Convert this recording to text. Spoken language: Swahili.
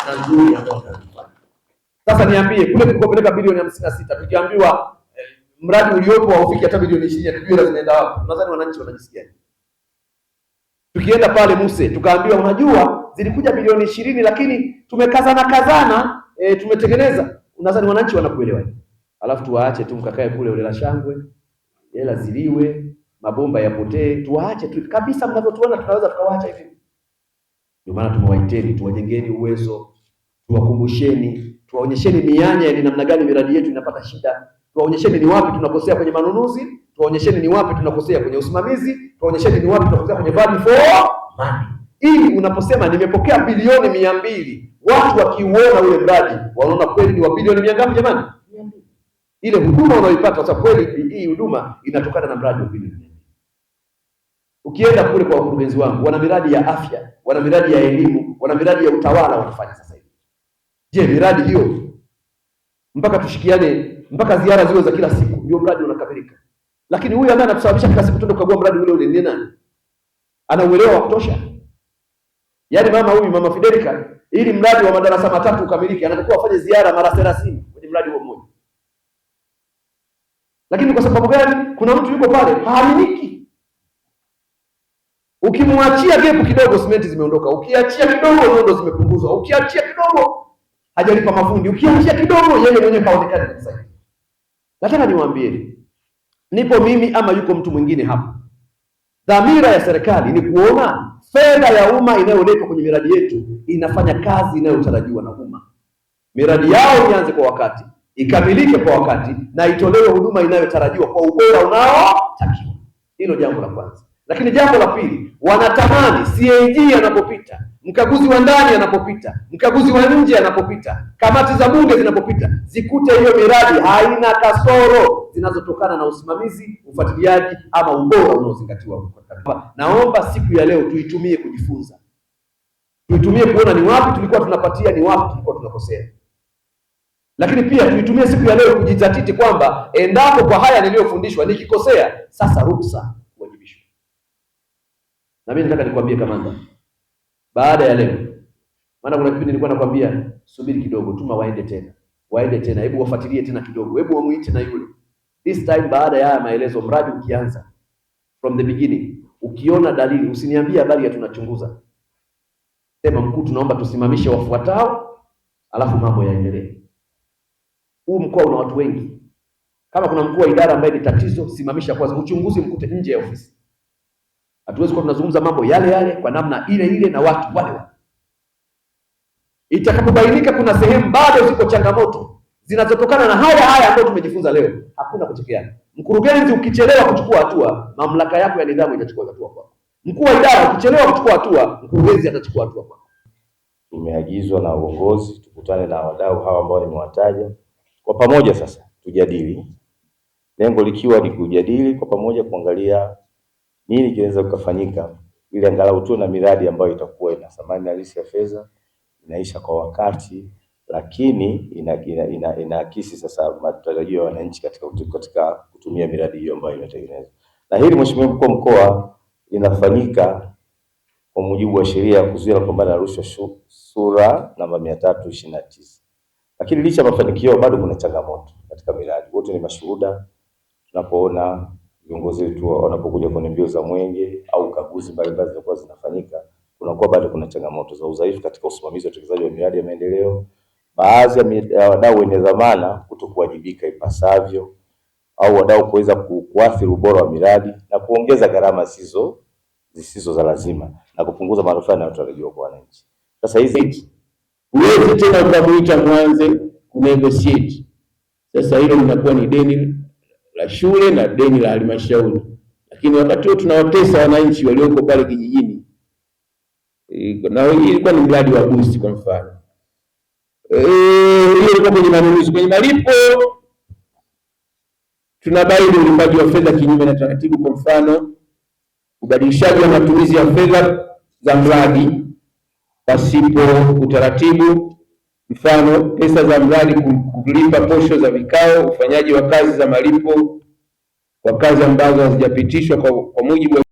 na nzuri ambayo tunafanya. Sasa niambie, kule tulikopeleka bilioni 56 tukiambiwa mradi uliopo haufiki hata bilioni 20, tujue zinaenda wapi? Nadhani wananchi wanajisikia. Tukienda pale Muse tukaambiwa unajua zilikuja bilioni 20 lakini tumekazana tumetengeneza. Unadhani wananchi wanakuelewa? Alafu tuwaache tu mkakae kule ulela shangwe, hela ziliwe, mabomba yapotee, tuwaache tu kabisa mnavyotuona tunaweza tukawaacha hivi. Ndio maana tumewaiteni, tuwajengeni uwezo, tuwakumbusheni, tuwaonyesheni mianya ni namna gani miradi yetu inapata shida, tuwaonyesheni ni wapi tunakosea kwenye manunuzi, tuwaonyesheni ni wapi tunakosea kwenye usimamizi, tuwaonyesheni ni wapi tunakosea kwenye value for money. Ili unaposema nimepokea bilioni 200, watu wakiuona ule mradi wanaona kweli ni wa bilioni 100 jamani? 200. Ile huduma unaoipata sasa kweli hii huduma inatokana na mradi wa bilioni 200. Ukienda kule kwa wakurugenzi wangu, wana miradi ya afya, wana miradi ya elimu, wana miradi ya utawala wanafanya sasa hivi. Je, miradi hiyo mpaka tushikiane, mpaka ziara ziwe za kila siku ndio mradi unakamilika? Lakini huyu ambaye anatusababisha kila siku twende kukagua mradi ule ni nani? Ana uelewa wa kutosha? Yaani mama Fidelika, ili mradi wa madarasa matatu ukamilike, anatakiwa afanye ziara mara 30 kwenye mradi huo mmoja. Lakini kwa sababu gani? Kuna mtu yuko pale haaminiki. Ukimwachia gepu kidogo simenti zimeondoka, ukiachia kidogo nondo zimepunguzwa, ukiachia kidogo hajalipa mafundi, ukiachia kidogo yeye mwenyewe kaonekana kabisa. Nataka niwaambie, nipo mimi ama yuko mtu mwingine hapa. Dhamira ya serikali ni kuona fedha ya umma inayoletwa kwenye miradi yetu inafanya kazi inayotarajiwa na umma. Miradi yao ianze kwa wakati, ikamilike kwa wakati, na itolewe huduma inayotarajiwa kwa ubora unaotakiwa. Hilo jambo la kwanza. Lakini jambo la pili, wanatamani CAG anapopita, mkaguzi wa ndani anapopita, mkaguzi wa nje anapopita, kamati za bunge zinapopita, zikute hiyo miradi haina kasoro zinazotokana na usimamizi, ufuatiliaji ama ubora unaozingatiwa. Naomba siku ya leo tuitumie kujifunza, tuitumie kuona ni wapi tulikuwa tunapatia, ni wapi tulikuwa tunakosea. Lakini pia tuitumie siku ya leo kujizatiti kwamba endapo kwa haya niliyofundishwa nikikosea, sasa ruksa kuwajibishwa. Na mimi nataka nikwambie kamanda, baada ya leo, maana kuna kipindi nilikuwa nakwambia subiri kidogo, tuma waende tena, hebu wafuatilie tena kidogo, hebu wamuite na yule. This time baada ya haya maelezo, mradi ukianza from the beginning, ukiona dalili usiniambie habari ya tunachunguza. Sema mkuu, tunaomba tusimamishe wafuatao, alafu mambo yaendelee. Huu mkoa una watu wengi. Kama kuna mkuu wa idara ambaye ni tatizo, simamisha kwanza, uchunguzi mkute nje ya ofisi. Hatuwezi kuwa tunazungumza mambo yale kwa namna ile na watu wale. Itakapobainika kuna sehemu bado ziko changamoto zinazotokana na haya ambayo tumejifunza leo, hakuna kuchekeana. Mkurugenzi ukichelewa kuchukua hatua, mamlaka yako ya nidhamu itachukua hatua kwako. Mkuu wa idara ukichelewa kuchukua hatua, mkurugenzi atachukua hatua kwako. Tumeagizwa na uongozi tukutane na wadau hawa ambao nimewataja kwa pamoja. Sasa tujadili, lengo likiwa ni kujadili kwa pamoja, kuangalia nini kinaweza kufanyika ili angalau tu na miradi ambayo itakuwa ina thamani halisi ya fedha, inaisha kwa wakati, lakini inaakisi sasa matarajio ya wananchi katika kutumia miradi hiyo ambayo imetengenezwa. Na hili Mheshimiwa Mkuu wa Mkoa, linafanyika kwa mujibu wa sheria ya kuzuia na kupambana na rushwa sura namba 329. Lakini licha ya mafanikio bado kuna changamoto katika miradi. Wote ni mashuhuda tunapoona viongozi wetu wanapokuja kwenye mbio za mwenge au kaguzi mbalimbali zinakuwa zinafanyika, kunakuwa bado kuna changamoto za udhaifu katika usimamizi wa utekelezaji wa miradi ya maendeleo. Baadhi ya wadau wenye dhamana kutokuwajibika ipasavyo, au wadau kuweza kuathiri ubora wa miradi na kuongeza gharama zisizo za lazima na kupunguza manufaa yanayotarajiwa kwa wananchi. Sasa hizi huwezi tena ukamuita mwanze kunegotiate. Sasa hilo linakuwa ni deni la shule na deni la halmashauri. Lakini wakati huo tunawatesa wananchi walioko pale kijijini. Na hii ilikuwa ni mradi wa boost kwa mfano. Hiyo ilikuwa kwenye manunuzi, kwenye malipo tunabaini ulipaji wa fedha kinyume na taratibu. Kwa mfano, ubadilishaji wa matumizi ya fedha za mradi pasipo utaratibu. Mfano, pesa za mradi kulipa posho za vikao, ufanyaji wa kazi za malipo kwa kazi ambazo hazijapitishwa kwa mujibu